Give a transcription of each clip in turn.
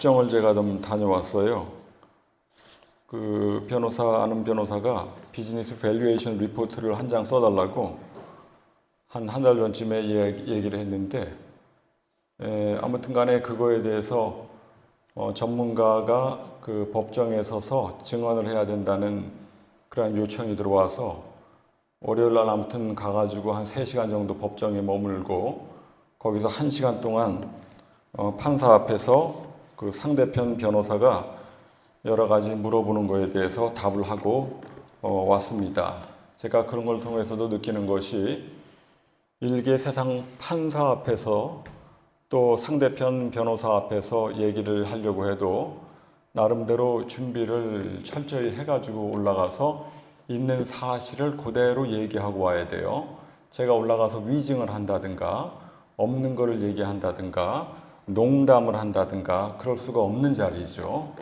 법정을 제가 좀 다녀왔어요. 아는 변호사가 비즈니스 밸류에이션 리포트를 한 장 써달라고 한 달 전쯤에 얘기를 했는데, 아무튼 간에 그거에 대해서 전문가가 그 법정에 서서 증언을 해야 된다는 그런 요청이 들어와서 월요일 날 아무튼 가가지고 한 3시간 정도 법정에 머물고 거기서 1시간 동안 판사 앞에서 그 상대편 변호사가 여러 가지 물어보는 거에 대해서 답을 하고 왔습니다. 제가 그런 걸 통해서도 느끼는 것이 일개 세상 판사 앞에서 또 상대편 변호사 앞에서 얘기를 하려고 해도 나름대로 준비를 철저히 해가지고 올라가서 있는 사실을 그대로 얘기하고 와야 돼요. 제가 올라가서 위증을 한다든가 없는 거를 얘기한다든가 농담을 한다든가 그럴 수가 없는 자리죠.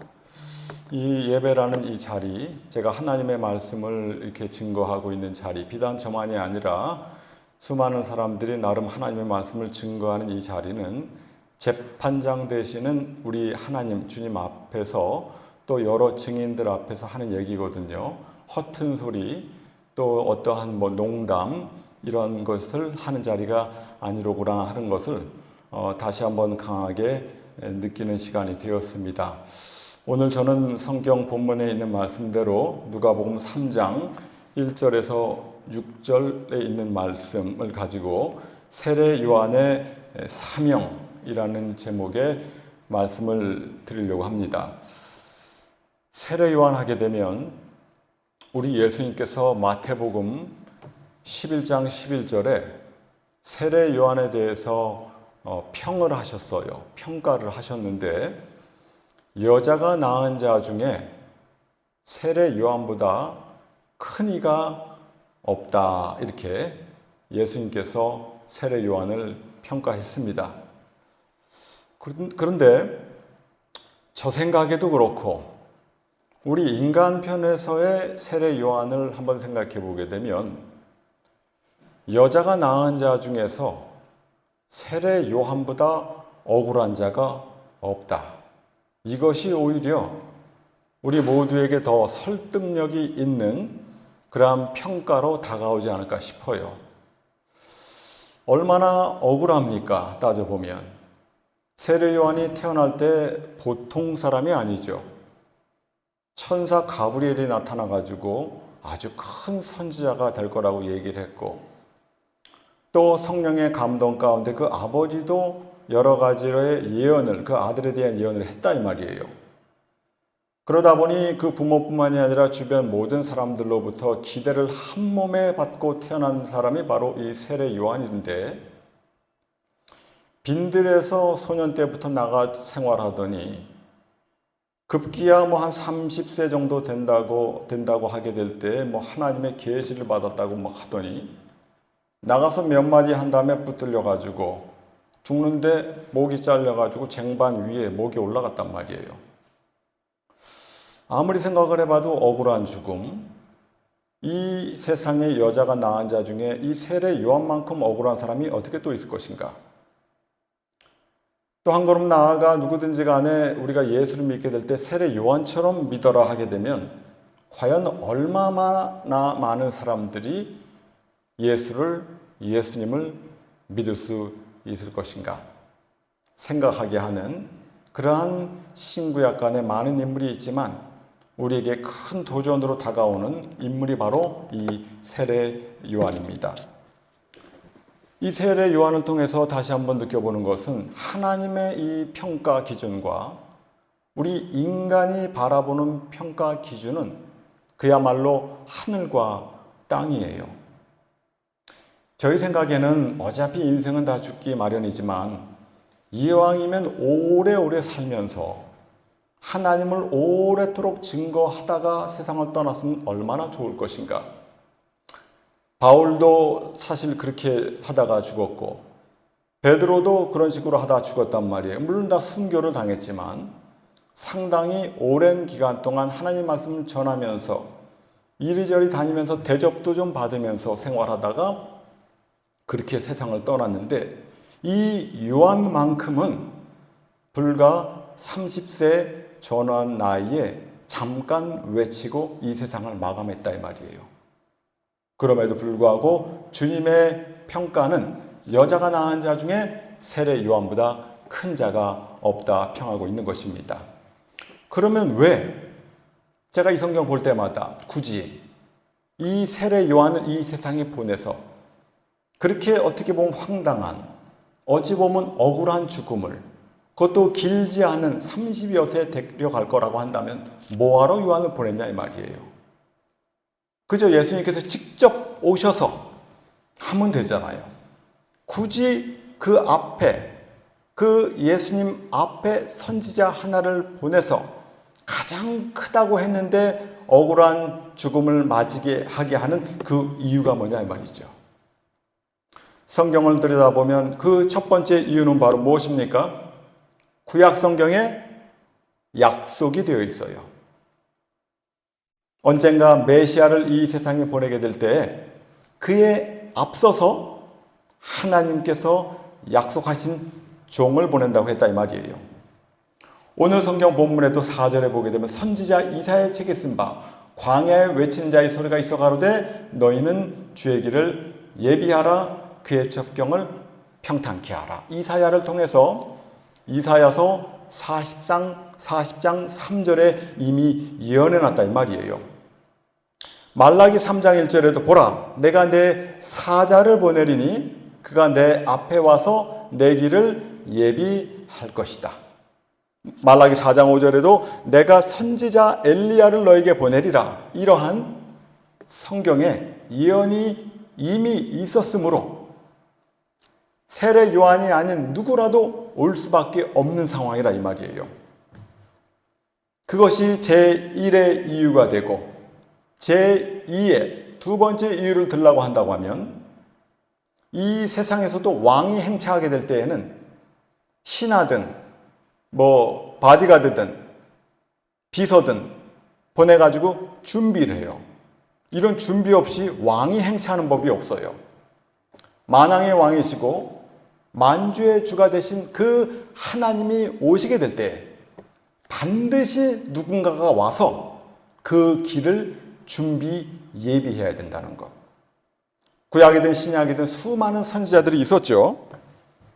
이 예배라는 이 자리, 제가 하나님의 말씀을 이렇게 증거하고 있는 자리, 비단 저만이 아니라 수많은 사람들이 나름 하나님의 말씀을 증거하는 이 자리는 재판장 되시는 우리 하나님 주님 앞에서 또 여러 증인들 앞에서 하는 얘기거든요. 허튼 소리, 또 어떠한 농담 이런 것을 하는 자리가 아니로구나 하는 것을 다시 한번 강하게 느끼는 시간이 되었습니다. 오늘 저는 성경 본문에 있는 말씀대로 누가복음 3장 1절에서 6절에 있는 말씀을 가지고 세례 요한의 사명이라는 제목의 말씀을 드리려고 합니다. 세례 요한 하게 되면 우리 예수님께서 마태복음 11장 11절에 세례 요한에 대해서 평을 하셨어요. 평가를 하셨는데 여자가 낳은 자 중에 세례 요한보다 큰 이가 없다 이렇게 예수님께서 세례 요한을 평가했습니다. 그런데 저 생각에도 그렇고 우리 인간 편에서의 세례 요한을 한번 생각해 보게 되면 여자가 낳은 자 중에서 세례 요한보다 억울한 자가 없다. 이것이 오히려 우리 모두에게 더 설득력이 있는 그러한 평가로 다가오지 않을까 싶어요. 얼마나 억울합니까? 따져보면. 세례 요한이 태어날 때 보통 사람이 아니죠. 천사 가브리엘이 나타나가지고 아주 큰 선지자가 될 거라고 얘기를 했고, 또 성령의 감동 가운데 그 아버지도 여러 가지의 예언을, 그 아들에 대한 예언을 했다 이 말이에요. 그러다 보니 그 부모뿐만이 아니라 주변 모든 사람들로부터 기대를 한 몸에 받고 태어난 사람이 바로 이 세례 요한인데, 빈들에서 소년 때부터 나가 생활하더니 급기야 한 30세 정도 된다고 하게 될 때 하나님의 계시를 받았다고 하더니 나가서 몇 마디 한 다음에 붙들려 가지고 죽는데 목이 잘려 가지고 쟁반 위에 목이 올라갔단 말이에요. 아무리 생각을 해봐도 억울한 죽음. 이 세상에 여자가 낳은 자 중에 이 세례 요한만큼 억울한 사람이 어떻게 또 있을 것인가? 또 한 걸음 나아가 누구든지 간에 우리가 예수를 믿게 될 때 세례 요한처럼 믿어라 하게 되면 과연 얼마나 많은 사람들이 예수님을 믿을 수 있을 것인가 생각하게 하는 그러한 신구약간에 많은 인물이 있지만 우리에게 큰 도전으로 다가오는 인물이 바로 이 세례 요한입니다. 이 세례 요한을 통해서 다시 한번 느껴보는 것은 하나님의 이 평가 기준과 우리 인간이 바라보는 평가 기준은 그야말로 하늘과 땅이에요. 저희 생각에는 어차피 인생은 다 죽기 마련이지만 이왕이면 오래오래 살면서 하나님을 오래도록 증거하다가 세상을 떠났으면 얼마나 좋을 것인가. 바울도 사실 그렇게 하다가 죽었고 베드로도 그런 식으로 하다가 죽었단 말이에요. 물론 다 순교를 당했지만 상당히 오랜 기간 동안 하나님 말씀을 전하면서 이리저리 다니면서 대접도 좀 받으면서 생활하다가 그렇게 세상을 떠났는데 이 요한만큼은 불과 30세 전원 나이에 잠깐 외치고 이 세상을 마감했다 이 말이에요. 그럼에도 불구하고 주님의 평가는 여자가 낳은 자 중에 세례 요한보다 큰 자가 없다 평하고 있는 것입니다. 그러면 왜 제가 이 성경 볼 때마다 굳이 이 세례 요한을 이 세상에 보내서 그렇게 어떻게 보면 황당한, 어찌 보면 억울한 죽음을, 그것도 길지 않은 30여 세 데려갈 거라고 한다면 뭐하러 요한을 보냈냐 이 말이에요. 그저 예수님께서 직접 오셔서 하면 되잖아요. 굳이 그 앞에, 그 예수님 앞에 선지자 하나를 보내서 가장 크다고 했는데 억울한 죽음을 맞이게 하게 하는 그 이유가 뭐냐 이 말이죠. 성경을 들여다보면 그 첫 번째 이유는 바로 무엇입니까? 구약 성경에 약속이 되어 있어요. 언젠가 메시아를 이 세상에 보내게 될 때 그에 앞서서 하나님께서 약속하신 종을 보낸다고 했다 이 말이에요. 오늘 성경 본문에도 4절에 보게 되면 선지자 이사야의 책에 쓴 바 광야에 외치는 자의 소리가 있어 가로되 너희는 주의 길을 예비하라 그의 첩경을 평탄케 하라. 이사야를 통해서 이사야서 40장 3절에 이미 예언해놨다 이 말이에요. 말라기 3장 1절에도 보라 내가 내 사자를 보내리니 그가 내 앞에 와서 내 길을 예비할 것이다. 말라기 4장 5절에도 내가 선지자 엘리야를 너에게 보내리라. 이러한 성경에 예언이 이미 있었으므로 세례 요한이 아닌 누구라도 올 수밖에 없는 상황이라 이 말이에요. 그것이 제1의 이유가 되고 제2의 두 번째 이유를 들라고 한다고 하면 이 세상에서도 왕이 행차하게 될 때에는 신하든 바디가드든 비서든 보내가지고 준비를 해요. 이런 준비 없이 왕이 행차하는 법이 없어요. 만왕의 왕이시고 만주의 주가 되신 그 하나님이 오시게 될 때 반드시 누군가가 와서 그 길을 준비 예비해야 된다는 것. 구약이든 신약이든 수많은 선지자들이 있었죠.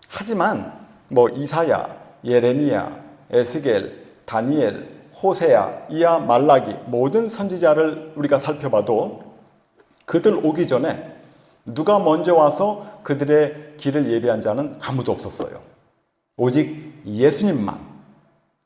하지만 이사야, 예레미야, 에스겔, 다니엘, 호세야, 이야, 말라기 모든 선지자를 우리가 살펴봐도 그들 오기 전에 누가 먼저 와서 그들의 길을 예비한 자는 아무도 없었어요. 오직 예수님만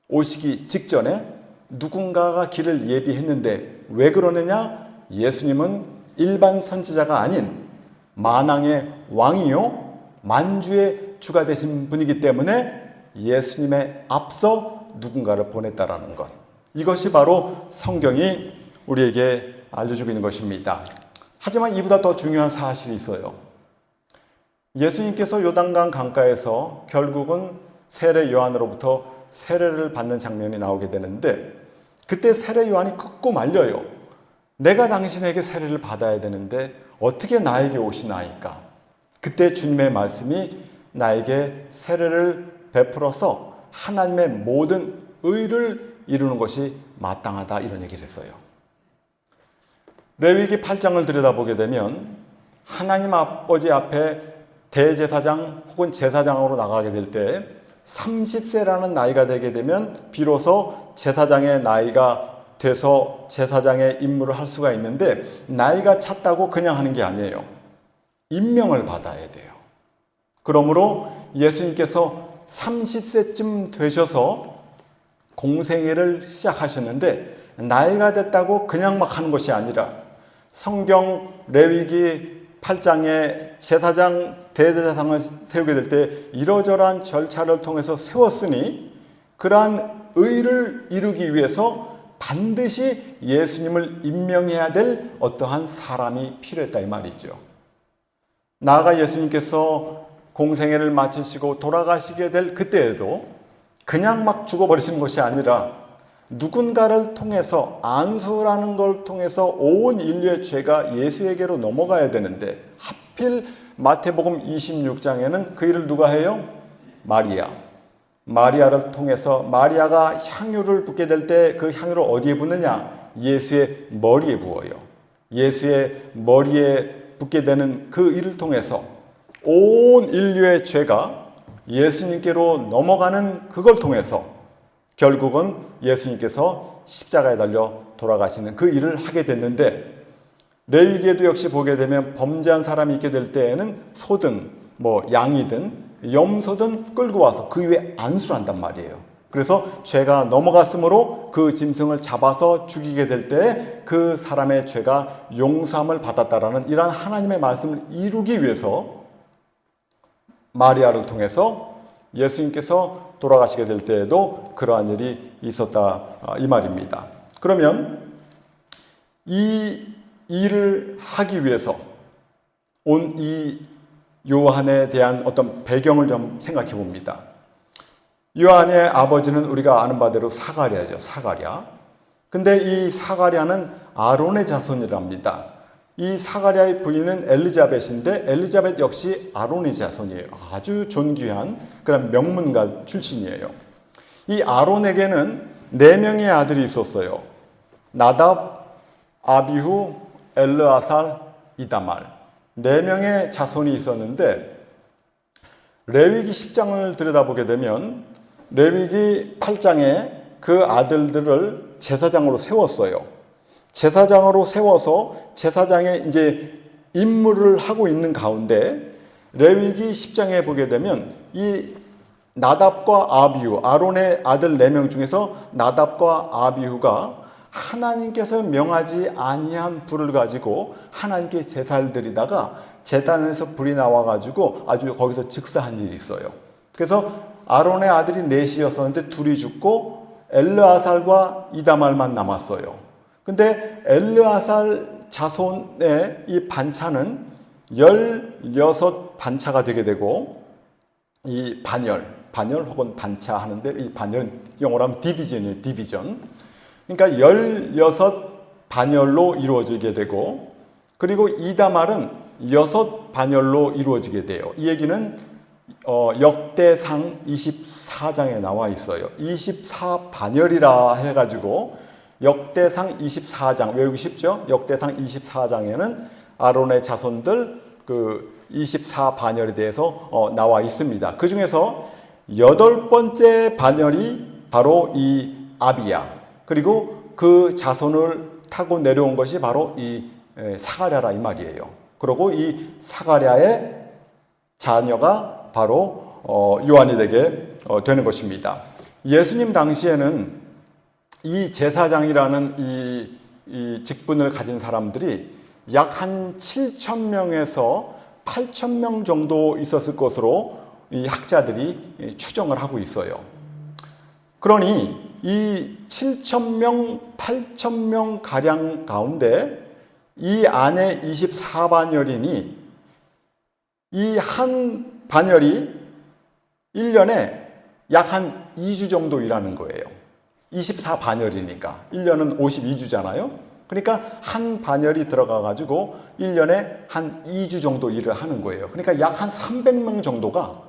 오시기 직전에 누군가가 길을 예비했는데 왜 그러느냐? 예수님은 일반 선지자가 아닌 만왕의 왕이요 만주의 주가 되신 분이기 때문에 예수님의 앞서 누군가를 보냈다라는 것. 이것이 바로 성경이 우리에게 알려주고 있는 것입니다. 하지만 이보다 더 중요한 사실이 있어요. 예수님께서 요단강 강가에서 결국은 세례 요한으로부터 세례를 받는 장면이 나오게 되는데 그때 세례 요한이 긋고 말려요. 내가 당신에게 세례를 받아야 되는데 어떻게 나에게 오시나이까? 그때 주님의 말씀이 나에게 세례를 베풀어서 하나님의 모든 의를 이루는 것이 마땅하다 이런 얘기를 했어요. 레위기 8장을 들여다보게 되면 하나님 아버지 앞에 대제사장 혹은 제사장으로 나가게 될 때 30세라는 나이가 되게 되면 비로소 제사장의 나이가 돼서 제사장의 임무를 할 수가 있는데 나이가 찼다고 그냥 하는 게 아니에요. 임명을 받아야 돼요. 그러므로 예수님께서 30세쯤 되셔서 공생애를 시작하셨는데 나이가 됐다고 그냥 막 하는 것이 아니라 성경 레위기 8장에 제사장 대제사장을 세우게 될 때 이러저러한 절차를 통해서 세웠으니 그러한 의를 이루기 위해서 반드시 예수님을 임명해야 될 어떠한 사람이 필요했다 이 말이죠. 나아가 예수님께서 공생애를 마치시고 돌아가시게 될 그때에도 그냥 막 죽어버리신 것이 아니라 누군가를 통해서 안수라는 걸 통해서 온 인류의 죄가 예수에게로 넘어가야 되는데 하필 마태복음 26장에는 그 일을 누가 해요? 마리아. 마리아를 통해서 마리아가 향유를 붓게 될 때 그 향유를 어디에 붓느냐? 예수의 머리에 부어요. 예수의 머리에 붓게 되는 그 일을 통해서 온 인류의 죄가 예수님께로 넘어가는 그걸 통해서 결국은 예수님께서 십자가에 달려 돌아가시는 그 일을 하게 됐는데, 레위기에도 역시 보게 되면 범죄한 사람이 있게 될 때에는 소든 양이든 염소든 끌고 와서 그 위에 안수를 한단 말이에요. 그래서 죄가 넘어갔으므로 그 짐승을 잡아서 죽이게 될 때 그 사람의 죄가 용서함을 받았다라는 이러한 하나님의 말씀을 이루기 위해서 마리아를 통해서 예수님께서 돌아가시게 될 때에도 그러한 일이 있었다, 이 말입니다. 그러면 이 일을 하기 위해서 온 이 요한에 대한 어떤 배경을 좀 생각해 봅니다. 요한의 아버지는 우리가 아는 바대로 사가랴죠. 사가랴. 근데 이 사가랴는 아론의 자손이랍니다. 이 사가랴의 부인은 엘리자벳인데 엘리자벳 역시 아론의 자손이에요. 아주 존귀한 그런 명문가 출신이에요. 이 아론에게는 4명의 아들이 있었어요. 나답, 아비후, 엘르아살, 이다말. 4명의 자손이 있었는데, 레위기 10장을 들여다보게 되면 레위기 8장에 그 아들들을 제사장으로 세웠어요. 제사장으로 세워서 제사장의 이제 임무를 하고 있는 가운데 레위기 10장에 보게 되면 이 나답과 아비후, 아론의 아들 4명 중에서 나답과 아비후가 하나님께서 명하지 아니한 불을 가지고 하나님께 제사를 드리다가 제단에서 불이 나와가지고 아주 거기서 즉사한 일이 있어요. 그래서 아론의 아들이 4이었었는데 2이 죽고 엘르아살과 이다말만 남았어요. 근데 엘르아살 자손의 이 반차는 16반차가 되게 되고, 이 반열 혹은 반차 하는데 이 반열은 영어로 하면 디비전이에요. 디비전. 그러니까 16반열로 이루어지게 되고, 그리고 이다말은 6반열로 이루어지게 돼요. 이 얘기는 역대상 24장에 나와 있어요. 24반열이라 해가지고 역대상 24장 외우기 쉽죠? 역대상 24장에는 아론의 자손들 그 24반열에 대해서 나와 있습니다. 그 중에서 8번째 반열이 바로 이 아비야, 그리고 그 자손을 타고 내려온 것이 바로 이 사가랴라 이 말이에요. 그리고 이 사가랴의 자녀가 바로 요한이 되게 되는 것입니다. 예수님 당시에는 이 제사장이라는 이 직분을 가진 사람들이 약 한 7,000명에서 8,000명 정도 있었을 것으로 이 학자들이 추정을 하고 있어요. 그러니 이 7,000명, 8,000명 가량 가운데 이 안에 24반열이니 이 한 반열이 1년에 약 한 2주 정도 일하는 거예요. 24반열이니까 1년은 52주잖아요. 그러니까 한 반열이 들어가 가지고 1년에 한 2주 정도 일을 하는 거예요. 그러니까 약 한 300명 정도가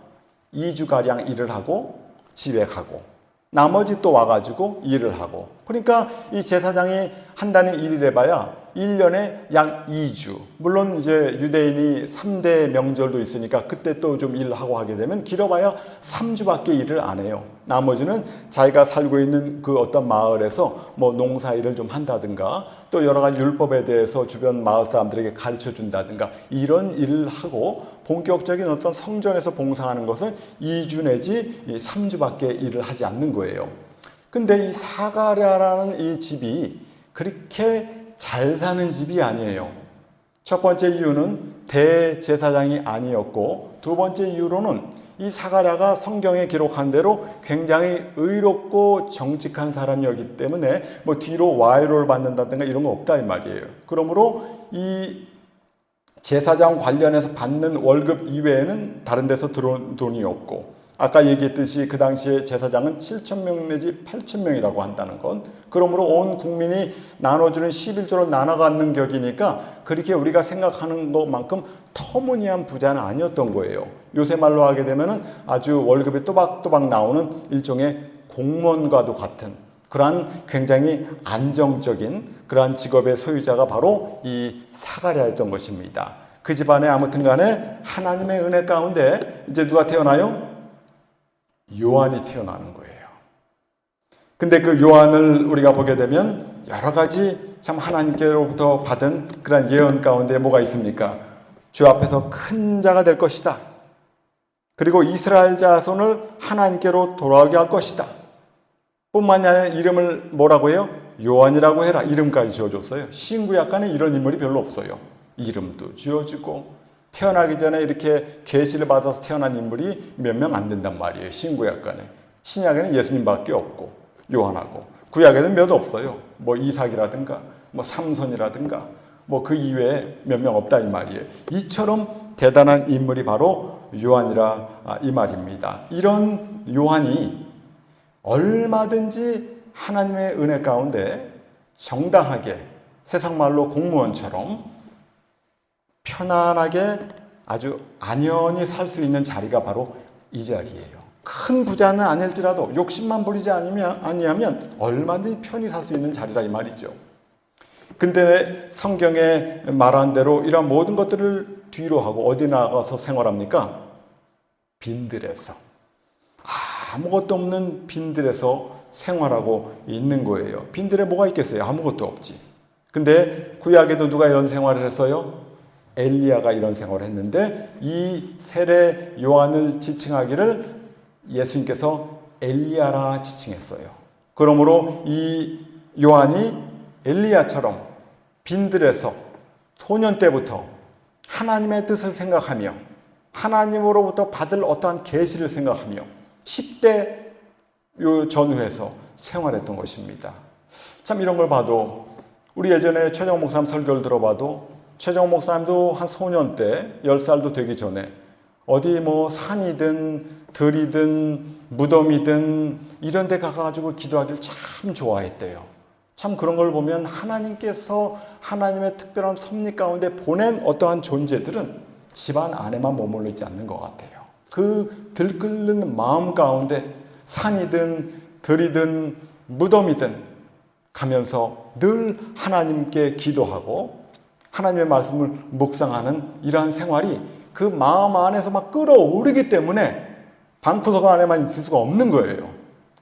2주가량 일을 하고 집에 가고 나머지 또 와가지고 일을 하고, 그러니까 이 제사장이 한다는 일을 해봐야 1년에 약 2주. 물론 이제 유대인이 3대 명절도 있으니까 그때 또 좀 일하고 하게 되면 길어봐야 3주밖에 일을 안 해요. 나머지는 자기가 살고 있는 그 어떤 마을에서 뭐 농사일을 좀 한다든가 또 여러 가지 율법에 대해서 주변 마을 사람들에게 가르쳐 준다든가 이런 일을 하고, 본격적인 어떤 성전에서 봉사하는 것은 2주 내지 3주밖에 일을 하지 않는 거예요. 근데 이 사가랴라는 이 집이 그렇게 잘 사는 집이 아니에요. 첫 번째 이유는 대제사장이 아니었고, 두 번째 이유로는 이 사가랴가 성경에 기록한 대로 굉장히 의롭고 정직한 사람이었기 때문에 뭐 뒤로 와이로를 받는다든가 이런 거 없다 이 말이에요. 그러므로 이 제사장 관련해서 받는 월급 이외에는 다른 데서 들어온 돈이 없고, 아까 얘기했듯이 그 당시에 제사장은 7,000명 내지 8,000명이라고 한다는 건, 그러므로 온 국민이 나눠주는 11조로 나눠가는 격이니까 그렇게 우리가 생각하는 것만큼 터무니한 부자는 아니었던 거예요. 요새 말로 하게 되면은 아주 월급이 또박또박 나오는 일종의 공무원과도 같은 그러한 굉장히 안정적인 그러한 직업의 소유자가 바로 이 사가랴였던 것입니다. 그 집안에 아무튼 간에 하나님의 은혜 가운데 이제 누가 태어나요? 요한이 태어나는 거예요. 근데 그 요한을 우리가 보게 되면 여러 가지 참 하나님께로부터 받은 그런 예언 가운데 뭐가 있습니까? 주 앞에서 큰 자가 될 것이다. 그리고 이스라엘 자손을 하나님께로 돌아오게 할 것이다. 뿐만이 아니라 이름을 뭐라고 해요? 요한이라고 해라. 이름까지 지어줬어요. 신구약간에 이런 인물이 별로 없어요. 이름도 지어주고 태어나기 전에 이렇게 계시를 받아서 태어난 인물이 몇 명 안 된단 말이에요. 신구약간에. 신약에는 예수님밖에 없고 요한하고, 구약에는 몇 없어요. 뭐 이삭이라든가 뭐 삼손이라든가 뭐 그 이외에 몇 명 없다 이 말이에요. 이처럼 대단한 인물이 바로 요한이라 이 말입니다. 이런 요한이 얼마든지 하나님의 은혜 가운데 정당하게 세상 말로 공무원처럼 편안하게 아주 안연히 살 수 있는 자리가 바로 이 자리예요. 큰 부자는 아닐지라도 욕심만 부리지 아니하면 얼마든지 편히 살 수 있는 자리라 이 말이죠. 근데 성경에 말한 대로 이런 모든 것들을 뒤로 하고 어디 나가서 생활합니까? 빈들에서. 아무것도 없는 빈들에서 생활하고 있는 거예요. 빈들에 뭐가 있겠어요? 아무것도 없지. 근데 구약에도 누가 이런 생활을 했어요? 엘리야가 이런 생활을 했는데 이 세례 요한을 지칭하기를 예수님께서 엘리야라 지칭했어요. 그러므로 이 요한이 엘리야처럼 빈들에서 소년 때부터 하나님의 뜻을 생각하며 하나님으로부터 받을 어떠한 계시를 생각하며 10대 전후에서 생활했던 것입니다. 참 이런 걸 봐도 우리 예전에 최정 목사님 설교를 들어봐도 최정 목사님도 한 소년 때 10살도 되기 전에 어디 뭐 산이든 들이든 무덤이든 이런 데 가가지고 기도하기를 참 좋아했대요. 참 그런 걸 보면 하나님께서 하나님의 특별한 섭리 가운데 보낸 어떠한 존재들은 집안 안에만 머물러 있지 않는 것 같아요. 그 들끓는 마음 가운데 산이든 들이든 무덤이든 가면서 늘 하나님께 기도하고 하나님의 말씀을 묵상하는 이러한 생활이 그 마음 안에서 막 끌어오르기 때문에 방구석 안에만 있을 수가 없는 거예요.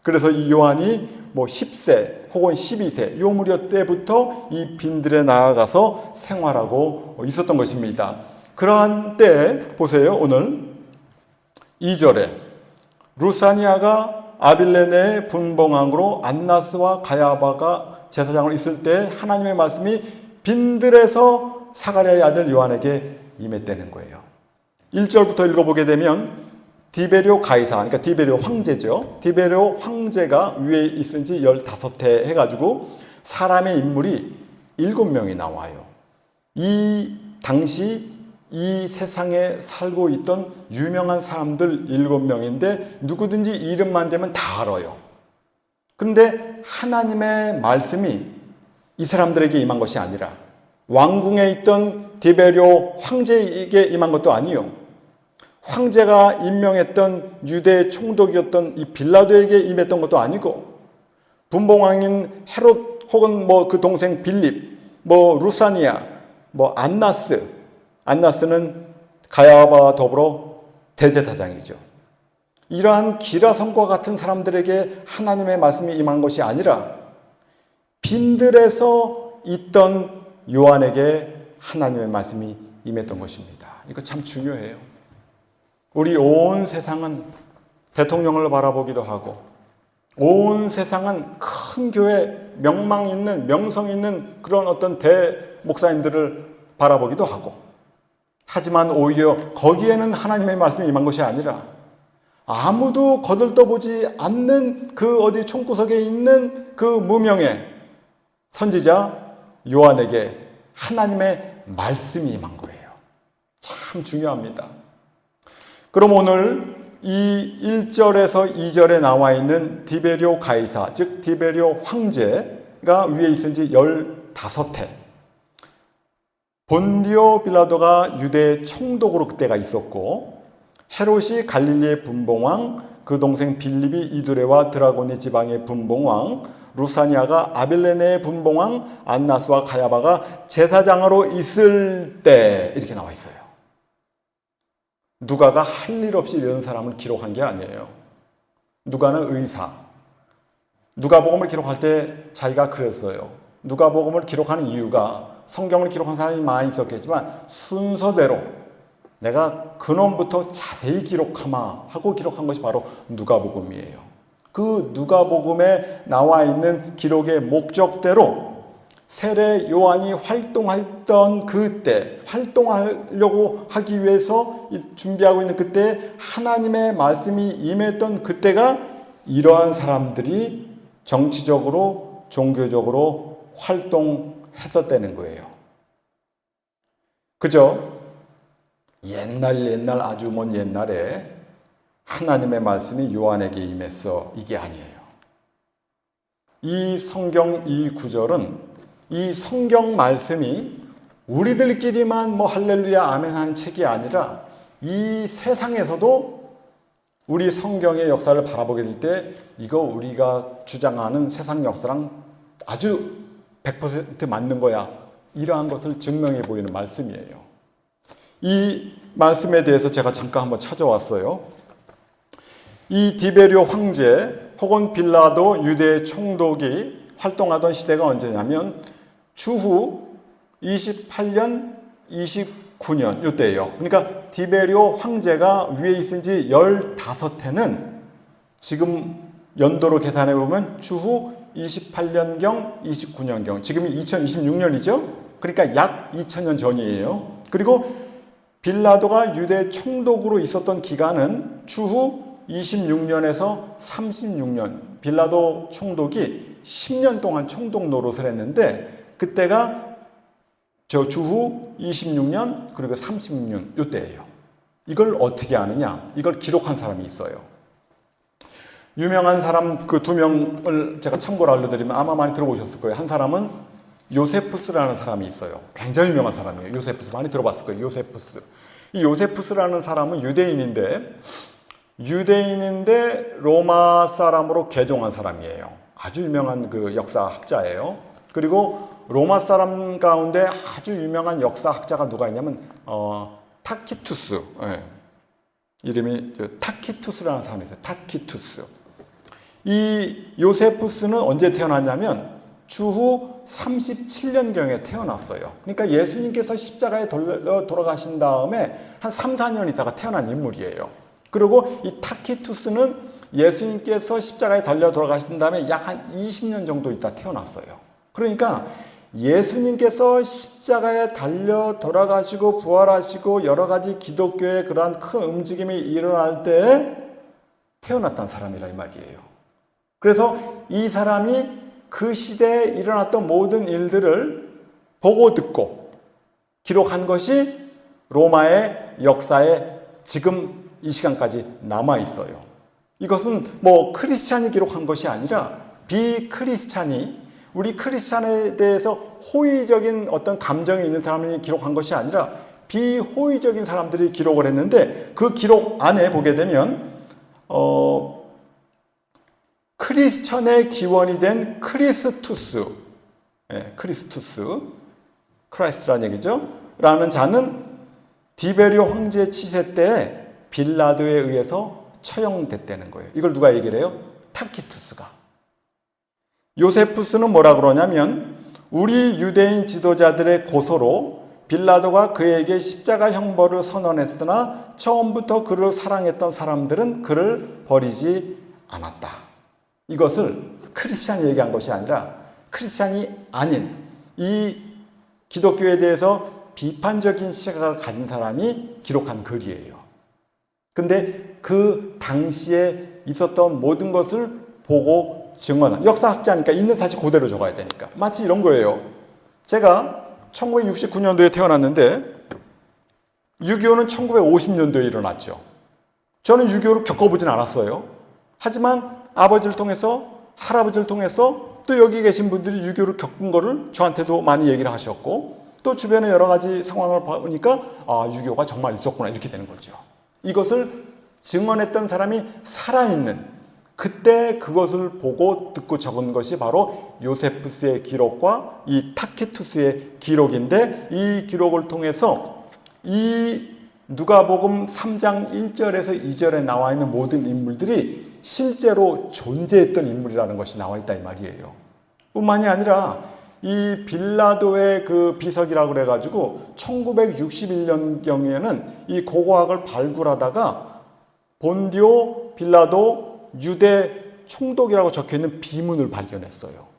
그래서 이 요한이 뭐 10세 혹은 12세 요 무렵 때부터 이 빈들에 나아가서 생활하고 있었던 것입니다. 그러한 때 보세요. 오늘 2절에 루사니아가 아빌레네의 분봉왕으로 안나스와 가야바가 제사장으로 있을 때 하나님의 말씀이 빈들에서 사가랴의 아들 요한에게 임했다는 거예요. 1절부터 읽어보게 되면 디베료 가이사, 그러니까 디베료 황제죠. 디베료 황제가 위에 있은 지 15해 해가지고 사람의 인물이 7명이 나와요. 이 당시 이 세상에 살고 있던 유명한 사람들 7명인데 누구든지 이름만 되면 다 알아요. 그런데 하나님의 말씀이 이 사람들에게 임한 것이 아니라 왕궁에 있던 디베료 황제에게 임한 것도 아니요. 황제가 임명했던 유대 총독이었던 이 빌라도에게 임했던 것도 아니고 분봉왕인 헤롯 혹은 뭐 그 동생 빌립, 뭐 루사니아, 뭐 안나스는 가야바와 더불어 대제사장이죠. 이러한 기라성과 같은 사람들에게 하나님의 말씀이 임한 것이 아니라 빈들에서 있던 요한에게 하나님의 말씀이 임했던 것입니다. 이거 참 중요해요. 우리 온 세상은 대통령을 바라보기도 하고 온 세상은 큰 교회 명망 있는 명성 있는 그런 어떤 대목사님들을 바라보기도 하고 하지만 오히려 거기에는 하나님의 말씀이 임한 것이 아니라 아무도 거들떠보지 않는 그 어디 총구석에 있는 그 무명의 선지자 요한에게 하나님의 말씀이 임한 거예요. 참 중요합니다. 그럼 오늘 이 1절에서 2절에 나와 있는 디베리오 가이사, 즉 디베리오 황제가 위에 있은 지 15해. 본디오 빌라도가 유대의 총독으로 그때가 있었고, 헤롯이 갈릴리의 분봉왕, 그 동생 빌립이 이두레와 드라고니 지방의 분봉왕, 루사니아가 아빌레네의 분봉왕, 안나스와 가야바가 제사장으로 있을 때, 이렇게 나와 있어요. 누가가 할 일 없이 이런 사람을 기록한 게 아니에요. 누가는 의사. 누가복음을 기록할 때 자기가 그랬어요. 누가복음을 기록하는 이유가 성경을 기록한 사람이 많이 있었겠지만 순서대로 내가 근원부터 자세히 기록하마 하고 기록한 것이 바로 누가복음이에요. 그 누가복음에 나와 있는 기록의 목적대로 세례 요한이 활동했던 그때, 활동하려고 하기 위해서 준비하고 있는 그때 하나님의 말씀이 임했던 그때가 이러한 사람들이 정치적으로, 종교적으로 활동했었다는 거예요. 그죠? 옛날 아주 먼 옛날에 하나님의 말씀이 요한에게 임했어. 이게 아니에요. 이 성경 이 구절은 이 성경 말씀이 우리들끼리만 뭐 할렐루야 아멘 하는 책이 아니라 이 세상에서도 우리 성경의 역사를 바라보게 될 때 이거 우리가 주장하는 세상 역사랑 아주 100% 맞는 거야. 이러한 것을 증명해 보이는 말씀이에요. 이 말씀에 대해서 제가 잠깐 한번 찾아왔어요. 이 디베리오 황제 혹은 빌라도 유대 총독이 활동하던 시대가 언제냐면 주후 28년, 29년 이때예요. 그러니까 디베리오 황제가 위에 있은 지 15해는 지금 연도로 계산해 보면 주후 28년경, 29년경. 지금이 2026년이죠. 그러니까 약 2000년 전이에요. 그리고 빌라도가 유대 총독으로 있었던 기간은 주후 26년에서 36년. 빌라도 총독이 10년 동안 총독 노릇을 했는데 그때가 저 주후 26년 그리고 36년 이때예요. 이걸 어떻게 아느냐? 이걸 기록한 사람이 있어요. 유명한 사람 그 2명을 제가 참고로 알려드리면 아마 많이 들어보셨을 거예요. 한 사람은 요세푸스라는 사람이 있어요. 굉장히 유명한 사람이에요. 요세푸스 많이 들어봤을 거예요. 요세푸스. 이 요세푸스라는 사람은 유대인인데 로마 사람으로 개종한 사람이에요. 아주 유명한 그 역사학자예요. 그리고 로마 사람 가운데 아주 유명한 역사학자가 누가 있냐면 타키투스. 네. 이름이 타키투스라는 사람이 있어요. 타키투스. 이 요세푸스는 언제 태어났냐면 주후 37년경에 태어났어요. 그러니까 예수님께서 십자가에 돌아가신 다음에 한 3, 4년 있다가 태어난 인물이에요. 그리고 이 타키투스는 예수님께서 십자가에 달려 돌아가신 다음에 약 한 20년 정도 있다 태어났어요. 그러니까 예수님께서 십자가에 달려 돌아가시고 부활하시고 여러 가지 기독교의 그러한 큰 움직임이 일어날 때 태어났던 사람이라 이 말이에요. 그래서 이 사람이 그 시대에 일어났던 모든 일들을 보고 듣고 기록한 것이 로마의 역사에 지금 이 시간까지 남아 있어요. 이것은 뭐 크리스찬이 기록한 것이 아니라 비크리스찬이 우리 크리스찬에 대해서 호의적인 어떤 감정이 있는 사람이 기록한 것이 아니라 비호의적인 사람들이 기록을 했는데 그 기록 안에 보게 되면 크리스천의 기원이 된 크리스투스, 크라이스트라는 얘기죠. 라는 자는 디베리오 황제 치세 때 빌라도에 의해서 처형됐다는 거예요. 이걸 누가 얘기를 해요? 타키투스가. 요세푸스는 뭐라 그러냐면 우리 유대인 지도자들의 고소로 빌라도가 그에게 십자가 형벌을 선언했으나 처음부터 그를 사랑했던 사람들은 그를 버리지 않았다. 이것을 크리스찬이 얘기한 것이 아니라 크리스찬이 아닌 이 기독교에 대해서 비판적인 시각을 가진 사람이 기록한 글이에요. 근데 그 당시에 있었던 모든 것을 보고 증언한, 역사학자니까 있는 사실 그대로 적어야 되니까. 마치 이런 거예요. 제가 1969년도에 태어났는데 6.25는 1950년도에 일어났죠. 저는 유교를 겪어보진 않았어요. 하지만 아버지를 통해서, 할아버지를 통해서 또 여기 계신 분들이 유교를 겪은 거를 저한테도 많이 얘기를 하셨고, 또 주변의 여러 가지 상황을 보니까 유교가 정말 있었구나 이렇게 되는 거죠. 이것을 증언했던 사람이 살아있는, 그때 그것을 보고 듣고 적은 것이 바로 요세푸스의 기록과 이 타키투스의 기록인데, 이 기록을 통해서 이 누가복음 3장 1절에서 2절에 나와 있는 모든 인물들이 실제로 존재했던 인물이라는 것이 나와 있다 이 말이에요. 뿐만이 아니라 이 빌라도의 그 비석이라고 그래가지고 1961년경에는 이 고고학을 발굴하다가 본디오 빌라도 유대 총독이라고 적혀있는 비문을 발견했어요.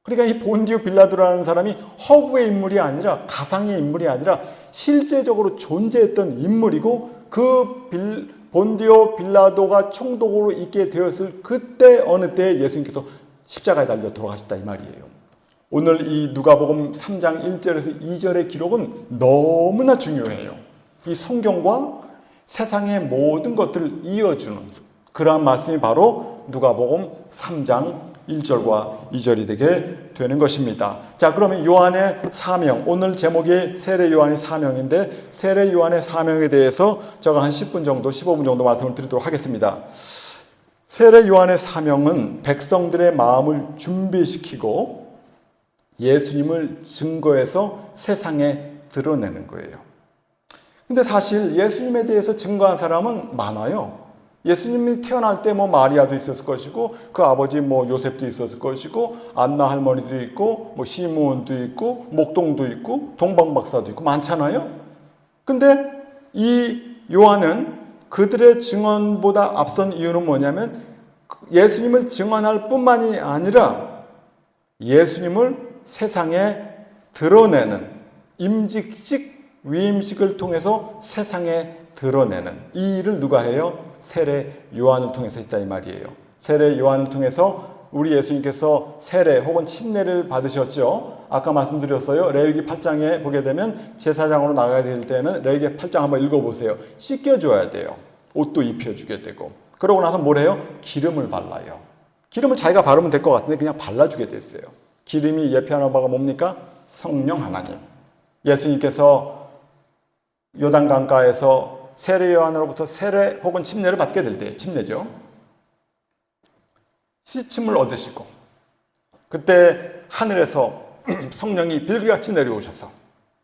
그러니까 이 본디오 빌라도라는 사람이 허구의 인물이 아니라, 가상의 인물이 아니라 실제적으로 존재했던 인물이고, 그 본디오 빌라도가 총독으로 있게 되었을 그때 어느 때에 예수님께서 십자가에 달려 돌아가셨다 이 말이에요. 오늘 이 누가복음 3장 1절에서 2절의 기록은 너무나 중요해요. 이 성경과 세상의 모든 것들을 이어주는 그러한 말씀이 바로 누가복음 3장 1절과 2절이 되게 되는 것입니다. 자, 그러면 요한의 사명, 오늘 제목이 세례 요한의 사명인데, 세례 요한의 사명에 대해서 제가 한 10분 정도, 15분 정도 말씀을 드리도록 하겠습니다. 세례 요한의 사명은 백성들의 마음을 준비시키고 예수님을 증거해서 세상에 드러내는 거예요. 근데 사실 예수님에 대해서 증거한 사람은 많아요. 예수님이 태어날 때 마리아도 있었을 것이고, 그 아버지 요셉도 있었을 것이고, 안나 할머니도 있고, 시므온도 있고, 목동도 있고, 동방박사도 있고, 많잖아요. 근데 이 요한은 그들의 증언보다 앞선 이유는 뭐냐면, 예수님을 증언할 뿐만이 아니라 예수님을 세상에 드러내는, 임직식, 위임식을 통해서 세상에 드러내는 이 일을 누가 해요? 세례 요한을 통해서 했다 이 말이에요. 세례 요한을 통해서 우리 예수님께서 세례 혹은 침례를 받으셨죠. 아까 말씀드렸어요. 레위기 8장에 보게 되면 제사장으로 나가야 될 때는 레위기 8장 한번 읽어보세요. 씻겨줘야 돼요. 옷도 입혀주게 되고. 그러고 나서 뭘 해요? 기름을 발라요. 기름을 자기가 바르면 될 것 같은데 그냥 발라주게 됐어요. 기름이 예표하는 바가 뭡니까? 성령 하나님. 예수님께서 요단강가에서 세례 요한으로부터 세례 혹은 침례를 받게 될 때, 침례죠. 씻음을 얻으시고, 그때 하늘에서 성령이 비둘기같이 내려오셔서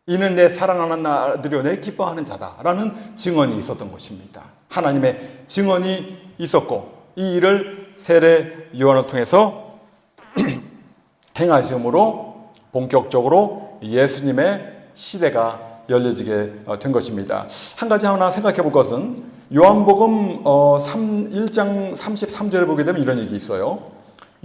이는 내 사랑하는 아들이요 내 기뻐하는 자다라는 증언이 있었던 것입니다. 하나님의 증언이 있었고, 이 일을 세례 요한을 통해서 행하심으로 본격적으로 예수님의 시대가 열려지게 된 것입니다. 한 가지 하나 생각해 볼 것은 요한복음 1장 33절에 보게 되면 이런 얘기 있어요.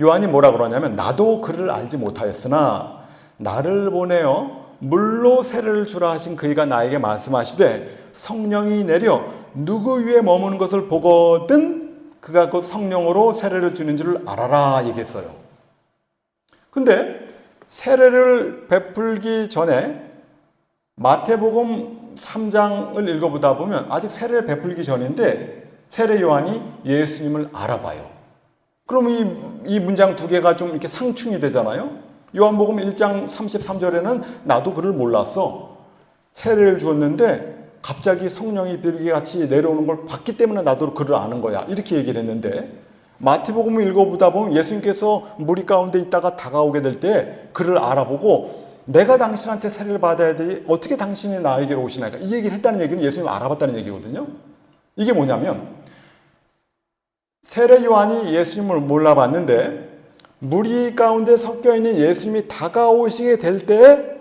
요한이 뭐라 그러냐면, 나도 그를 알지 못하였으나 나를 보내어 물로 세례를 주라 하신 그이가 나에게 말씀하시되 성령이 내려 누구 위에 머무는 것을 보거든 그가 곧 성령으로 세례를 주는 줄을 알아라 얘기했어요. 근데 세례를 베풀기 전에 마태복음 3장을 읽어보다 보면 아직 세례를 베풀기 전인데 세례 요한이 예수님을 알아봐요. 그럼 이 문장 두 개가 좀 이렇게 상충이 되잖아요. 요한복음 1장 33절에는 나도 그를 몰랐어. 세례를 주었는데 갑자기 성령이 비둘기같이 내려오는 걸 봤기 때문에 나도 그를 아는 거야. 이렇게 얘기를 했는데, 마태복음을 읽어보다 보면 예수님께서 무리 가운데 있다가 다가오게 될 때 그를 알아보고, 내가 당신한테 세례를 받아야 되지 어떻게 당신이 나에게로 오시나이까, 이 얘기를 했다는 얘기는 예수님을 알아봤다는 얘기거든요. 이게 뭐냐면, 세례 요한이 예수님을 몰라봤는데 무리 가운데 섞여 있는 예수님이 다가오시게 될 때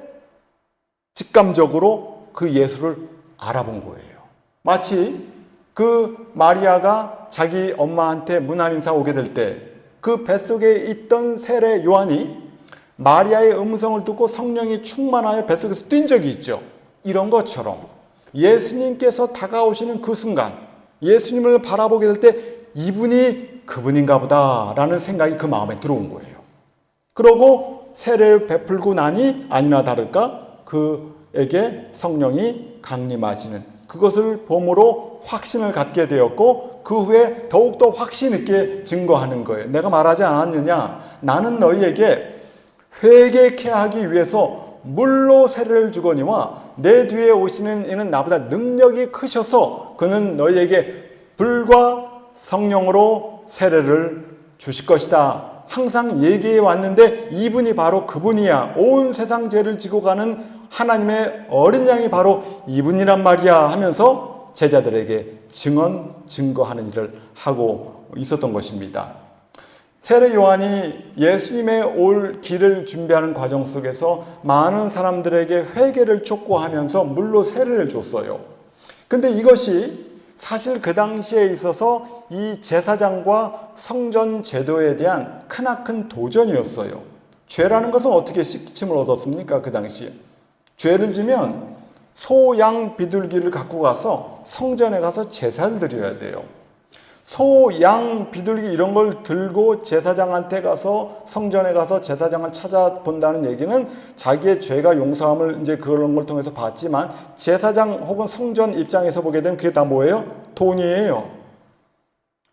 직감적으로 그 예수를 알아본 거예요. 마치 그 마리아가 자기 엄마한테 문안 인사 오게 될 때 그 뱃속에 있던 세례 요한이 마리아의 음성을 듣고 성령이 충만하여 뱃속에서 뛴 적이 있죠. 이런 것처럼 예수님께서 다가오시는 그 순간 예수님을 바라보게 될 때 이분이 그분인가 보다 라는 생각이 그 마음에 들어온 거예요. 그러고 세례를 베풀고 나니 아니나 다를까 그에게 성령이 강림하시는 그것을 봄으로 확신을 갖게 되었고, 그 후에 더욱더 확신 있게 증거하는 거예요. 내가 말하지 않았느냐? 나는 너희에게 회개케 하기 위해서 물로 세례를 주거니와 내 뒤에 오시는 이는 나보다 능력이 크셔서 그는 너희에게 불과 성령으로 세례를 주실 것이다. 항상 얘기해 왔는데 이분이 바로 그분이야. 온 세상 죄를 지고 가는 하나님의 어린 양이 바로 이분이란 말이야 하면서 제자들에게 증거하는 일을 하고 있었던 것입니다. 세례 요한이 예수님의 올 길을 준비하는 과정 속에서 많은 사람들에게 회개를 촉구하면서 물로 세례를 줬어요. 근데 이것이 사실 그 당시에 있어서 이 제사장과 성전 제도에 대한 크나큰 도전이었어요. 죄라는 것은 어떻게 씻김을 얻었습니까? 그 당시에. 죄를 지면 소, 양, 비둘기를 갖고 가서 성전에 가서 제사를 드려야 돼요. 소, 양, 비둘기 이런 걸 들고 제사장한테 가서 성전에 가서 제사장을 찾아본다는 얘기는 자기의 죄가 용서함을 이제 그런 걸 통해서 봤지만 제사장 혹은 성전 입장에서 보게 되면 그게 다 뭐예요? 돈이에요.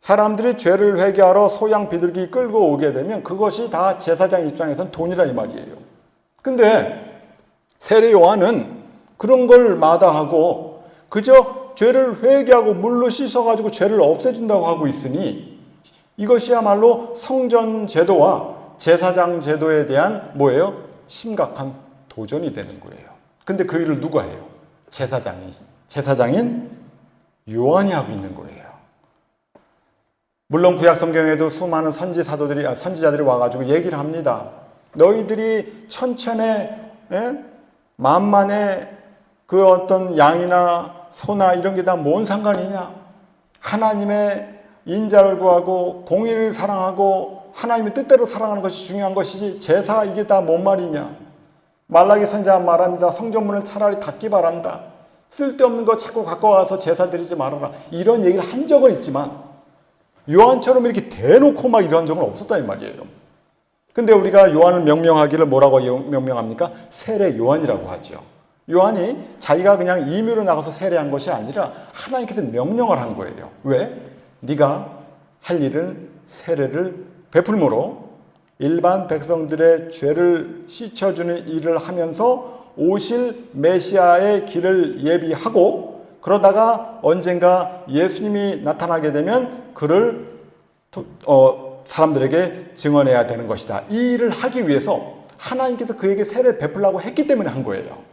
사람들이 죄를 회개하러 소, 양, 비둘기 끌고 오게 되면 그것이 다 제사장 입장에서는 돈이라 이 말이에요. 근데 세례 요한은 그런 걸 마다하고 그저 죄를 회개하고 물로 씻어가지고 죄를 없애준다고 하고 있으니 이것이야말로 성전 제도와 제사장 제도에 대한 뭐예요? 심각한 도전이 되는 거예요. 근데 그 일을 누가 해요? 제사장인 요한이 하고 있는 거예요. 물론 구약 성경에도 수많은 선지자들이 와가지고 얘기를 합니다. 너희들이 천천에 만만의 그 어떤 양이나 소나 이런 게 다 뭔 상관이냐? 하나님의 인자를 구하고 공의를 사랑하고 하나님의 뜻대로 살아가는 것이 중요한 것이지 제사 이게 다 뭔 말이냐? 말라기 선지자 말합니다. 성전문을 차라리 닫기 바란다. 쓸데없는 거 자꾸 갖고 와서 제사 드리지 말아라. 이런 얘기를 한 적은 있지만 요한처럼 이렇게 대놓고 막 이런 적은 없었다 이 말이에요. 근데 우리가 요한을 명명하기를 뭐라고 명명합니까? 세례 요한이라고 하죠. 요한이 자기가 그냥 임의로 나가서 세례한 것이 아니라 하나님께서 명령을 한 거예요. 왜? 네가 할 일은 세례를 베풀므로 일반 백성들의 죄를 씻어주는 일을 하면서 오실 메시아의 길을 예비하고 그러다가 언젠가 예수님이 나타나게 되면 그를 사람들에게 증언해야 되는 것이다. 이 일을 하기 위해서 하나님께서 그에게 세례를 베풀라고 했기 때문에 한 거예요.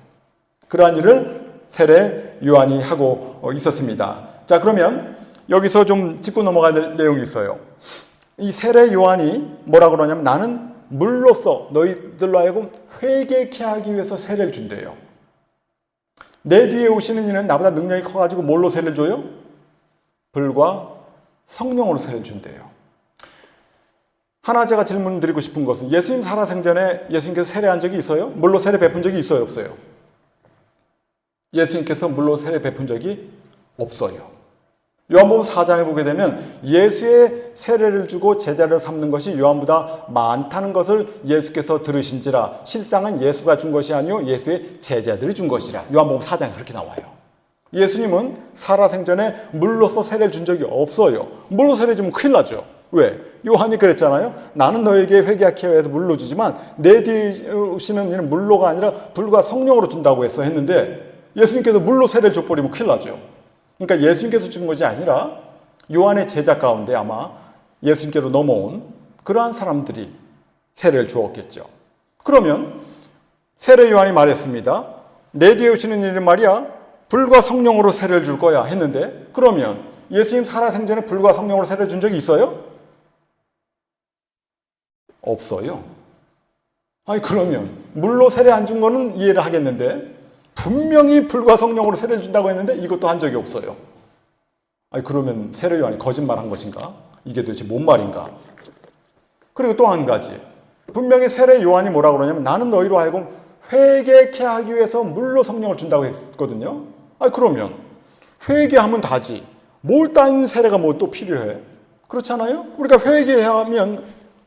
그러한 일을 세례 요한이 하고 있었습니다. 자, 그러면 여기서 좀 짚고 넘어가야 될 내용이 있어요. 이 세례 요한이 뭐라 그러냐면 나는 물로써 너희들로 하여금 회개케 하기 위해서 세례를 준대요. 내 뒤에 오시는 이는 나보다 능력이 커가지고 뭘로 세례를 줘요? 불과 성령으로 세례를 준대요. 하나 제가 질문 드리고 싶은 것은 예수님 살아생전에 예수님께서 세례한 적이 있어요? 물로 세례 베푼 적이 있어요? 없어요? 예수님께서 물로 세례 베푼 적이 없어요. 요한복음 4장에 보게 되면 예수의 세례를 주고 제자를 삼는 것이 요한보다 많다는 것을 예수께서 들으신지라 실상은 예수가 준 것이 아니요 예수의 제자들이 준 것이라 요한복음 4장에 그렇게 나와요. 예수님은 살아생전에 물로서 세례를 준 적이 없어요. 물로 세례 주면 큰일 나죠. 왜? 요한이 그랬잖아요. 나는 너에게 회개하기 위해서 물로 주지만 내 뒤에 오시는 이는 물로가 아니라 불과 성령으로 준다고 했는데 예수님께서 물로 세례를 줘버리면 큰일 나죠. 그러니까 예수님께서 준 것이 아니라 요한의 제자 가운데 아마 예수님께로 넘어온 그러한 사람들이 세례를 주었겠죠. 그러면 세례 요한이 말했습니다. 내 뒤에 오시는 이는 말이야 불과 성령으로 세례를 줄 거야 했는데 그러면 예수님 살아생전에 불과 성령으로 세례를 준 적이 있어요? 없어요. 아니 그러면 물로 세례 안 준 거는 이해를 하겠는데 분명히 불과 성령으로 세례를 준다고 했는데 이것도 한 적이 없어요. 아니 그러면 세례 요한이 거짓말한 것인가? 이게 도대체 뭔 말인가? 그리고 또 한 가지 분명히 세례 요한이 뭐라고 그러냐면 나는 너희로 하여금 회개케 하기 위해서 물로 성령을 준다고 했거든요. 아니 그러면 회개하면 다지 뭘 딴 세례가 뭐 또 필요해? 그렇잖아요? 우리가 회개하면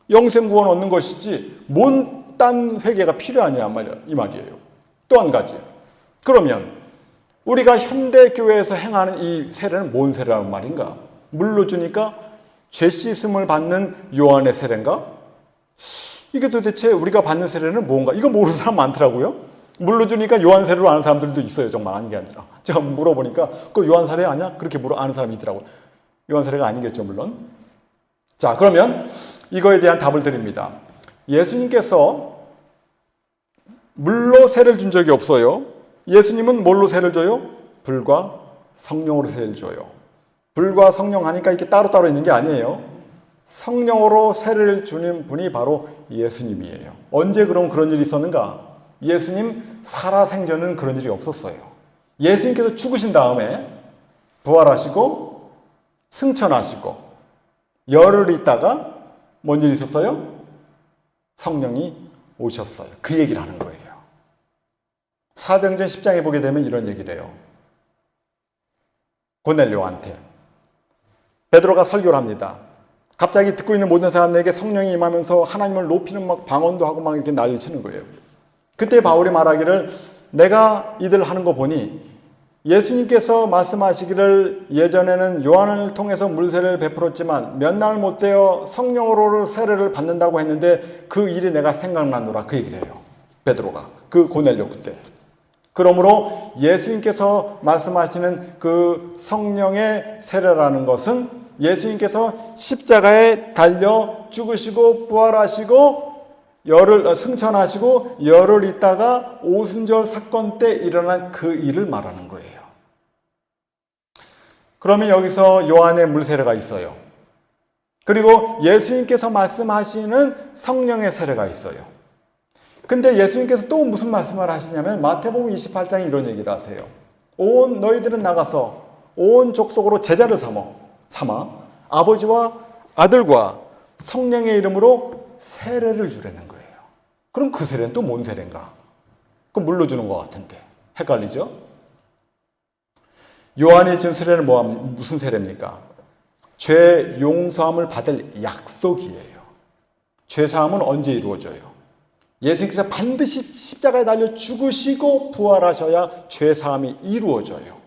영생구원 얻는 것이지 뭔 딴 회개가 필요하냐 이 말이에요. 또 한 가지 그러면 우리가 현대교회에서 행하는 이 세례는 뭔 세례라는 말인가? 물로 주니까 죄 씻음을 받는 요한의 세례인가? 이게 도대체 우리가 받는 세례는 뭔가? 이거 모르는 사람 많더라고요. 물로 주니까 요한 세례로 아는 사람들도 있어요. 정말 아닌 게 아니라. 제가 물어보니까 그 요한 세례 아니야? 그렇게 아는 사람이 있더라고요. 요한 세례가 아니겠죠, 물론. 자, 그러면 이거에 대한 답을 드립니다. 예수님께서 물로 세례를 준 적이 없어요. 예수님은 뭘로 세례를 줘요? 불과 성령으로 세례를 줘요. 불과 성령 하니까 이렇게 따로따로 있는 게 아니에요. 성령으로 세례를 주는 분이 바로 예수님이에요. 언제 그런 일이 있었는가? 예수님 살아생전은 그런 일이 없었어요. 예수님께서 죽으신 다음에 부활하시고 승천하시고 열흘 있다가 뭔 일이 있었어요? 성령이 오셨어요. 그 얘기를 하는 거예요. 사도행전 10장에 보게 되면 이런 얘기를 해요. 고넬료한테 베드로가 설교를 합니다. 갑자기 듣고 있는 모든 사람에게 성령이 임하면서 하나님을 높이는 막 방언도 하고 막 이렇게 난리를 치는 거예요. 그때 바울이 말하기를 내가 이들 하는 거 보니 예수님께서 말씀하시기를 예전에는 요한을 통해서 물세례를 베풀었지만 몇 날 못 되어 성령으로 세례를 받는다고 했는데 그 일이 내가 생각나노라 그 얘기를 해요. 베드로가 그 고넬료 그때. 그러므로 예수님께서 말씀하시는 그 성령의 세례라는 것은 예수님께서 십자가에 달려 죽으시고 부활하시고 승천하시고 열흘 있다가 오순절 사건 때 일어난 그 일을 말하는 거예요. 그러면 여기서 요한의 물세례가 있어요. 그리고 예수님께서 말씀하시는 성령의 세례가 있어요. 근데 예수님께서 또 무슨 말씀을 하시냐면 마태복음 28장에 이런 얘기를 하세요. 너희들은 나가서 온 족속으로 제자를 삼아 아버지와 아들과 성령의 이름으로 세례를 주라는 거예요. 그럼 그 세례는 또 뭔 세례인가? 그럼 물로 주는 것 같은데 헷갈리죠? 요한이 준 세례는 무슨 세례입니까? 죄 용서함을 받을 약속이에요. 죄 사함은 언제 이루어져요? 예수님께서 반드시 십자가에 달려 죽으시고 부활하셔야 죄 사함이 이루어져요.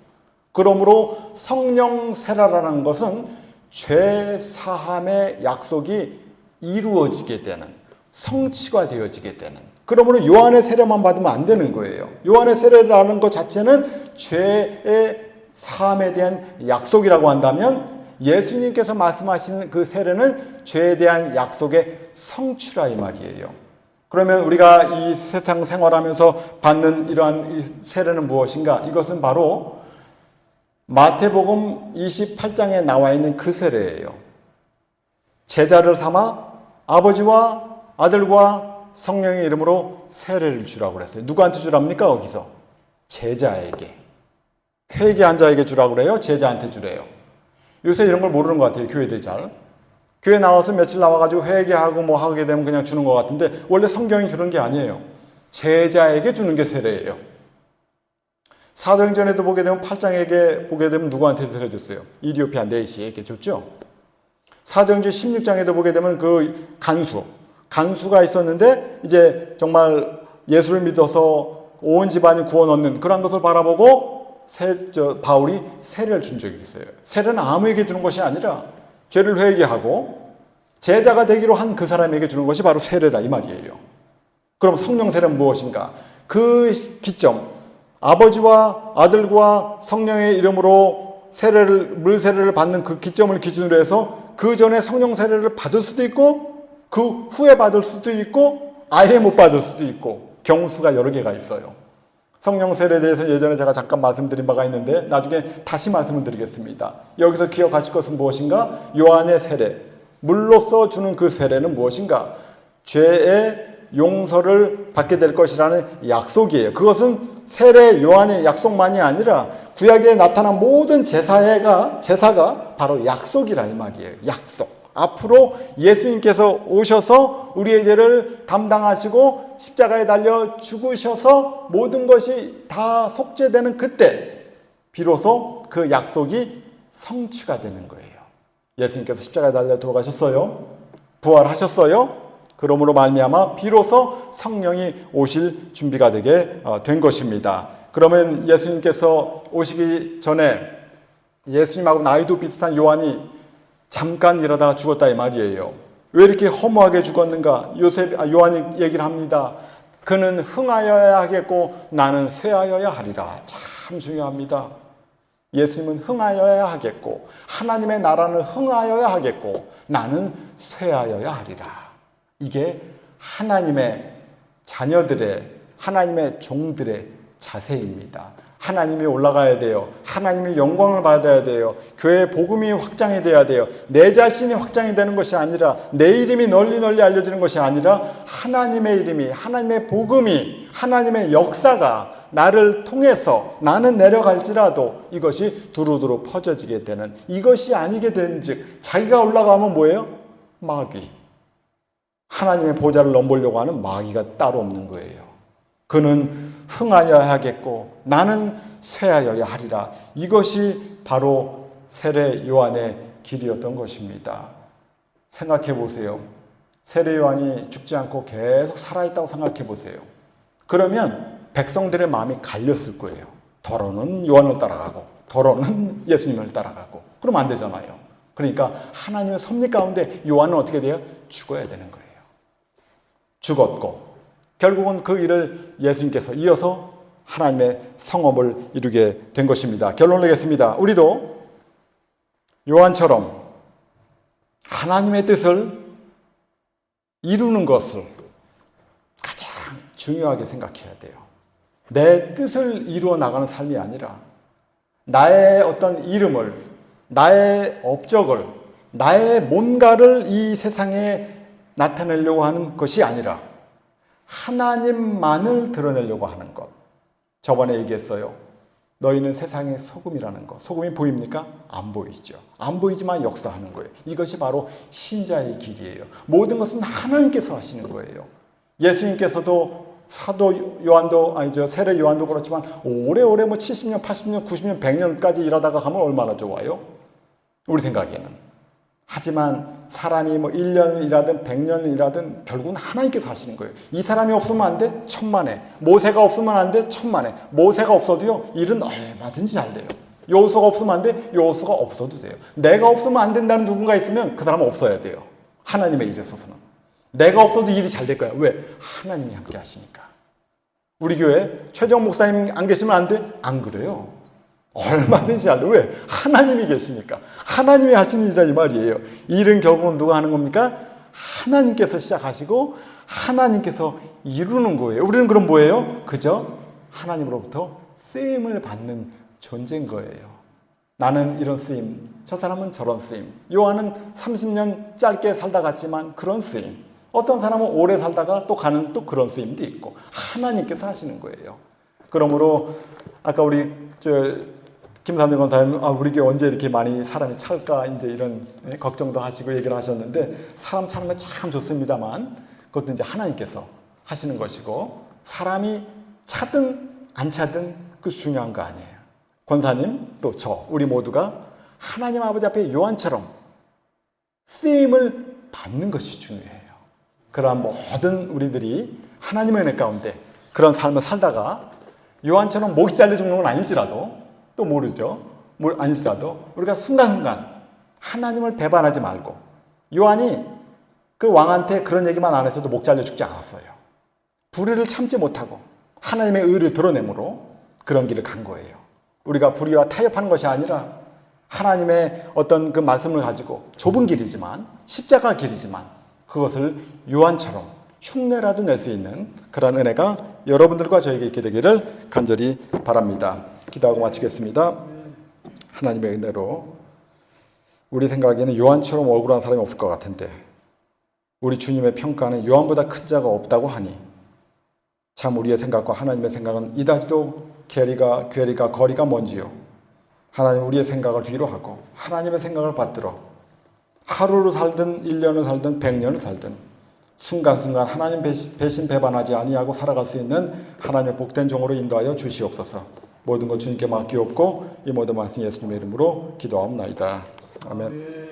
그러므로 성령 세례라는 것은 죄 사함의 약속이 이루어지게 되는, 성취가 되어지게 되는. 그러므로 요한의 세례만 받으면 안 되는 거예요. 요한의 세례라는 것 자체는 죄의 사함에 대한 약속이라고 한다면 예수님께서 말씀하시는 그 세례는 죄에 대한 약속의 성취라 이 말이에요. 그러면 우리가 이 세상 생활하면서 받는 이러한 세례는 무엇인가? 이것은 바로 마태복음 28장에 나와 있는 그 세례예요. 제자를 삼아 아버지와 아들과 성령의 이름으로 세례를 주라고 그랬어요. 누구한테 주랍니까? 거기서 제자에게. 회개한 자에게 주라고 그래요? 제자한테 주래요. 요새 이런 걸 모르는 것 같아요. 교회들이 잘. 교회 나와서 며칠 나와가지고 회개하고 뭐 하게 되면 그냥 주는 것 같은데 원래 성경이 그런 게 아니에요. 제자에게 주는 게 세례예요. 사도행전에도 보게 되면 8장에게 보게 되면 누구한테 세례 줬어요? 이디오피아 네시에게 줬죠. 사도행전 16장에도 보게 되면 그 간수가 있었는데 이제 정말 예수를 믿어서 온 집안이 구원 얻는 그런 것을 바라보고 바울이 세례를 준 적이 있어요. 세례는 아무에게 주는 것이 아니라 죄를 회개하고 제자가 되기로 한 그 사람에게 주는 것이 바로 세례라 이 말이에요. 그럼 성령 세례는 무엇인가? 그 기점, 아버지와 아들과 성령의 이름으로 물세례를 받는 그 기점을 기준으로 해서 그 전에 성령 세례를 받을 수도 있고 그 후에 받을 수도 있고 아예 못 받을 수도 있고 경우수가 여러 개가 있어요. 성령 세례에 대해서 예전에 제가 잠깐 말씀드린 바가 있는데 나중에 다시 말씀을 드리겠습니다. 여기서 기억하실 것은 무엇인가? 요한의 세례, 물로써 주는 그 세례는 무엇인가? 죄의 용서를 받게 될 것이라는 약속이에요. 그것은 세례 요한의 약속만이 아니라 구약에 나타난 모든 제사가 바로 약속이라 이 말이에요. 약속. 앞으로 예수님께서 오셔서 우리의 죄를 담당하시고 십자가에 달려 죽으셔서 모든 것이 다 속죄되는 그때 비로소 그 약속이 성취가 되는 거예요. 예수님께서 십자가에 달려 돌아가셨어요. 부활하셨어요. 그러므로 말미암아 비로소 성령이 오실 준비가 되게 된 것입니다. 그러면 예수님께서 오시기 전에 예수님하고 나이도 비슷한 요한이 잠깐 일하다가 죽었다 이 말이에요. 왜 이렇게 허무하게 죽었는가? 요한이 얘기를 합니다. 그는 흥하여야 하겠고 나는 쇠하여야 하리라. 참 중요합니다. 예수님은 흥하여야 하겠고 하나님의 나라는 흥하여야 하겠고 나는 쇠하여야 하리라. 이게 하나님의 자녀들의, 하나님의 종들의 자세입니다. 하나님이 올라가야 돼요. 하나님이 영광을 받아야 돼요. 교회의 복음이 확장이 돼야 돼요. 내 자신이 확장이 되는 것이 아니라, 내 이름이 널리 널리 알려지는 것이 아니라 하나님의 이름이, 하나님의 복음이, 하나님의 역사가 나를 통해서 나는 내려갈지라도 이것이 두루두루 퍼져지게 되는, 이것이 아니게 된즉 자기가 올라가면 뭐예요? 마귀. 하나님의 보좌를 넘보려고 하는 마귀가 따로 없는 거예요. 그는 흥하여야 하겠고 나는 쇠하여야 하리라. 이것이 바로 세례 요한의 길이었던 것입니다. 생각해 보세요. 세례 요한이 죽지 않고 계속 살아있다고 생각해 보세요. 그러면 백성들의 마음이 갈렸을 거예요. 더러는 요한을 따라가고 더러는 예수님을 따라가고 그러면 안 되잖아요. 그러니까 하나님의 섭리 가운데 요한은 어떻게 돼요? 죽어야 되는 거예요. 죽었고 결국은 그 일을 예수님께서 이어서 하나님의 성업을 이루게 된 것입니다. 결론을 내겠습니다. 우리도 요한처럼 하나님의 뜻을 이루는 것을 가장 중요하게 생각해야 돼요. 내 뜻을 이루어 나가는 삶이 아니라 나의 어떤 이름을, 나의 업적을, 나의 뭔가를 이 세상에 나타내려고 하는 것이 아니라 하나님만을 드러내려고 하는 것. 저번에 얘기했어요. 너희는 세상의 소금이라는 것. 소금이 보입니까? 안 보이죠. 안 보이지만 역사하는 거예요. 이것이 바로 신자의 길이에요. 모든 것은 하나님께서 하시는 거예요. 예수님께서도 사도 요한도, 세례 요한도 그렇지만 오래오래 70년, 80년, 90년, 100년까지 일하다가 가면 얼마나 좋아요? 우리 생각에는. 하지만 사람이 1년 일하든 100년 일하든 결국은 하나님께서 하시는 거예요. 이 사람이 없으면 안 돼? 천만에. 모세가 없으면 안 돼? 천만에. 모세가 없어도요, 일은 얼마든지 잘 돼요. 여호수아가 없으면 안 돼? 여호수아가 없어도 돼요. 내가 없으면 안 된다는 누군가 있으면 그 사람은 없어야 돼요. 하나님의 일에 있어서는. 내가 없어도 일이 잘 될 거야. 왜? 하나님이 함께 하시니까. 우리 교회 최정 목사님 안 계시면 안 돼? 안 그래요. 얼마든지 잘 돼. 왜? 하나님이 계시니까. 하나님이 하시는 일이라 이 말이에요. 일은 결국은 누가 하는 겁니까? 하나님께서 시작하시고 하나님께서 이루는 거예요. 우리는 그럼 뭐예요? 그저 하나님으로부터 쓰임을 받는 존재인 거예요. 나는 이런 쓰임, 저 사람은 저런 쓰임. 요한은 30년 짧게 살다 갔지만 그런 쓰임. 어떤 사람은 오래 살다가 또 가는 또 그런 쓰임도 있고 하나님께서 하시는 거예요. 그러므로 아까 우리 김삼정 권사님, 우리 교회 언제 이렇게 많이 사람이 찰까 이제 이런 걱정도 하시고 얘기를 하셨는데 사람 차는 건 참 좋습니다만 그것도 이제 하나님께서 하시는 것이고 사람이 차든 안 차든 그것이 중요한 거 아니에요. 권사님 또 저 우리 모두가 하나님 아버지 앞에 요한처럼 쓰임을 받는 것이 중요해요. 그러한 모든 우리들이 하나님의 은혜 가운데 그런 삶을 살다가 요한처럼 목이 잘려 죽는 건 아닐지라도 또 모르죠. 아닐지라도 우리가 순간순간 하나님을 배반하지 말고 요한이 그 왕한테 그런 얘기만 안 했어도 목 잘려 죽지 않았어요. 불의를 참지 못하고 하나님의 의를 드러내므로 그런 길을 간 거예요. 우리가 불의와 타협하는 것이 아니라 하나님의 어떤 그 말씀을 가지고 좁은 길이지만 십자가 길이지만 그것을 요한처럼 흉내라도 낼 수 있는 그런 은혜가 여러분들과 저에게 있게 되기를 간절히 바랍니다. 기도하고 마치겠습니다. 하나님의 은혜로 우리 생각에는 요한처럼 억울한 사람이 없을 것 같은데 우리 주님의 평가는 요한보다 큰 자가 없다고 하니 참 우리의 생각과 하나님의 생각은 이다지도 괴리가 거리가 먼지요. 하나님 우리의 생각을 뒤로 하고 하나님의 생각을 받들어 하루를 살든 1년을 살든 100년을 살든 순간순간 하나님 배신 배반하지 아니하고 살아갈 수 있는 하나님의 복된 종으로 인도하여 주시옵소서. 모든 것 주님께 맡기옵고 이 모든 말씀 예수님의 이름으로 기도하옵나이다. 아멘.